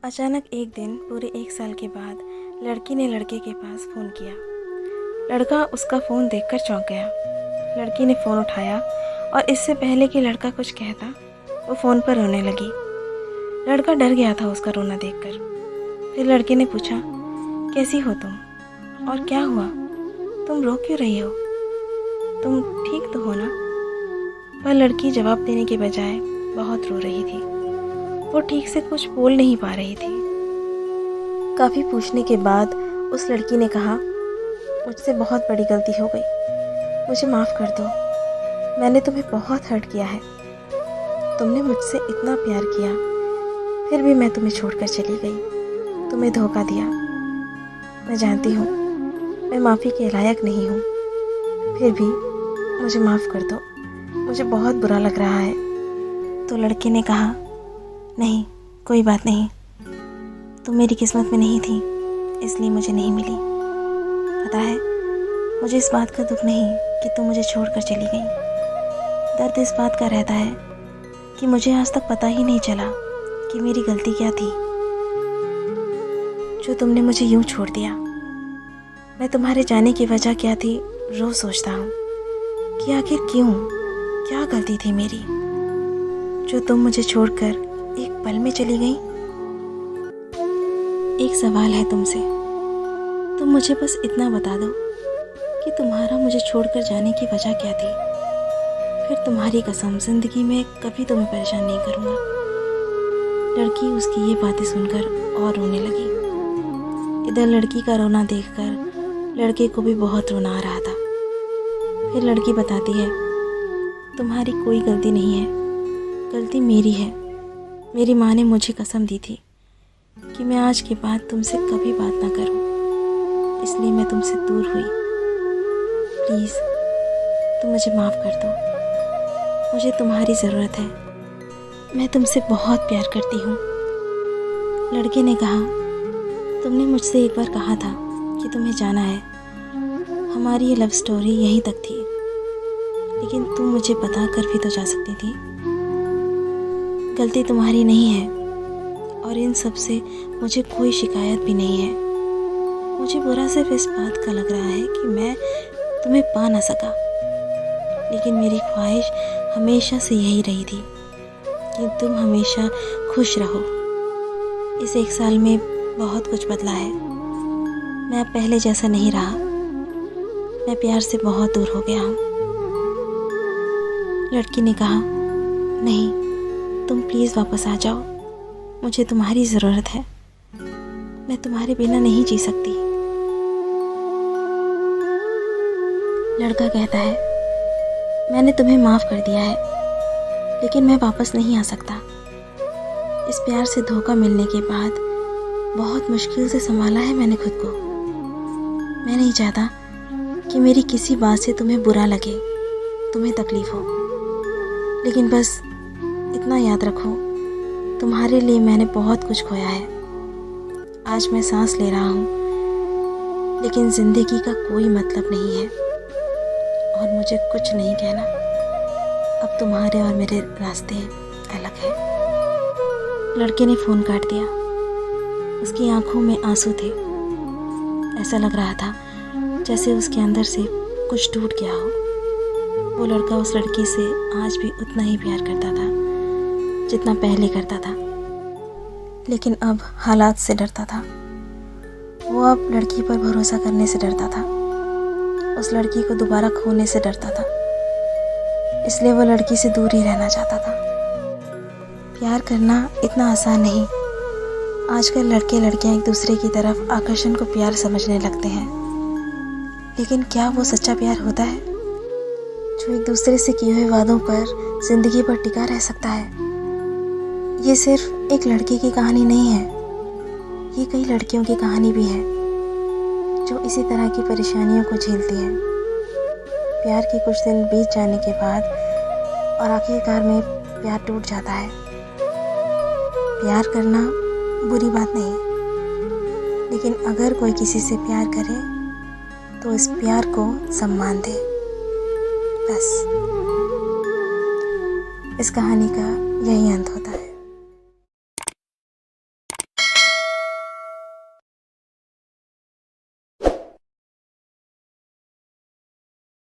अचानक एक दिन पूरे 1 साल के बाद लड़की ने लड़के के पास फ़ोन किया। लड़का उसका फ़ोन देखकर चौंक गया। लड़की ने फ़ोन उठाया और इससे पहले कि लड़का कुछ कहता, वो फ़ोन पर रोने लगी। लड़का डर गया था उसका रोना देखकर। फिर लड़के ने पूछा, कैसी हो तुम और क्या हुआ? तुम रो क्यों रही हो? तुम ठीक तो हो ना? पर लड़की जवाब देने के बजाय बहुत रो रही थी। वो ठीक से कुछ बोल नहीं पा रही थी। काफ़ी पूछने के बाद उस लड़की ने कहा, मुझसे बहुत बड़ी गलती हो गई, मुझे माफ़ कर दो। मैंने तुम्हें बहुत हर्ट किया है। तुमने मुझसे इतना प्यार किया, फिर भी मैं तुम्हें छोड़कर चली गई, तुम्हें धोखा दिया। मैं जानती हूँ मैं माफ़ी के लायक नहीं हूँ, फिर भी मुझे माफ़ कर दो, मुझे बहुत बुरा लग रहा है। तो लड़के ने कहा, नहीं, कोई बात नहीं, तुम मेरी किस्मत में नहीं थी, इसलिए मुझे नहीं मिली। पता है, मुझे इस बात का दुख नहीं कि तुम मुझे छोड़कर चली गई। दर्द इस बात का रहता है कि मुझे आज तक पता ही नहीं चला कि मेरी गलती क्या थी, जो तुमने मुझे यूं छोड़ दिया। मैं तुम्हारे जाने की वजह क्या थी रोज़ सोचता हूँ कि आखिर क्यों, क्या गलती थी मेरी, जो तुम मुझे छोड़कर एक पल में चली गई। एक सवाल है तुमसे, तुम मुझे बस इतना बता दो कि तुम्हारा मुझे छोड़कर जाने की वजह क्या थी। फिर तुम्हारी कसम ज़िंदगी में कभी तुम्हें परेशान नहीं करूँगा। लड़की उसकी ये बातें सुनकर और रोने लगी। इधर लड़की का रोना देखकर लड़के को भी बहुत रोना आ रहा था। फिर लड़की बताती है, तुम्हारी कोई गलती नहीं है, गलती मेरी है। मेरी माँ ने मुझे कसम दी थी कि मैं आज के बाद तुमसे कभी बात ना करूं, इसलिए मैं तुमसे दूर हुई। प्लीज़ तुम मुझे माफ़ कर दो, मुझे तुम्हारी ज़रूरत है, मैं तुमसे बहुत प्यार करती हूँ। लड़के ने कहा, तुमने मुझसे एक बार कहा था कि तुम्हें जाना है। हमारी ये लव स्टोरी यहीं तक थी, लेकिन तुम मुझे बता कर भी तो जा सकती थी। गलती तुम्हारी नहीं है और इन सब से मुझे कोई शिकायत भी नहीं है। मुझे बुरा सिर्फ इस बात का लग रहा है कि मैं तुम्हें पा ना सका, लेकिन मेरी ख्वाहिश हमेशा से यही रही थी कि तुम हमेशा खुश रहो। इस 1 साल में बहुत कुछ बदला है। मैं अब पहले जैसा नहीं रहा। मैं प्यार से बहुत दूर हो गया हूँ। लड़की ने कहा, नहीं, तुम प्लीज़ वापस आ जाओ, मुझे तुम्हारी ज़रूरत है। मैं तुम्हारे बिना नहीं जी सकती। लड़का कहता है, मैंने तुम्हें माफ़ कर दिया है, लेकिन मैं वापस नहीं आ सकता। इस प्यार से धोखा मिलने के बाद बहुत मुश्किल से संभाला है मैंने खुद को। मैं नहीं चाहता कि मेरी किसी बात से तुम्हें बुरा लगे, तुम्हें तकलीफ़ हो, लेकिन बस इतना याद रखो, तुम्हारे लिए मैंने बहुत कुछ खोया है। आज मैं सांस ले रहा हूँ, लेकिन ज़िंदगी का कोई मतलब नहीं है और मुझे कुछ नहीं कहना। अब तुम्हारे और मेरे रास्ते अलग हैं। लड़के ने फ़ोन काट दिया। उसकी आंखों में आंसू थे। ऐसा लग रहा था जैसे उसके अंदर से कुछ टूट गया हो। वो लड़का उस लड़की से आज भी उतना ही प्यार करता था जितना पहले करता था, लेकिन अब हालात से डरता था। वो अब लड़की पर भरोसा करने से डरता था, उस लड़की को दोबारा खोने से डरता था, इसलिए वो लड़की से दूर ही रहना चाहता था। प्यार करना इतना आसान नहीं। आजकल लड़के लड़कियां एक दूसरे की तरफ आकर्षण को प्यार समझने लगते हैं, लेकिन क्या वो सच्चा प्यार होता है जो एक दूसरे से किए हुए वादों पर ज़िंदगी भर टिका रह सकता है? ये सिर्फ एक लड़के की कहानी नहीं है, ये कई लड़कियों की कहानी भी है जो इसी तरह की परेशानियों को झेलती हैं। प्यार के कुछ दिन बीत जाने के बाद और आखिरकार में प्यार टूट जाता है। प्यार करना बुरी बात नहीं, लेकिन अगर कोई किसी से प्यार करे तो इस प्यार को सम्मान दे। बस इस कहानी का यही अंत होता है।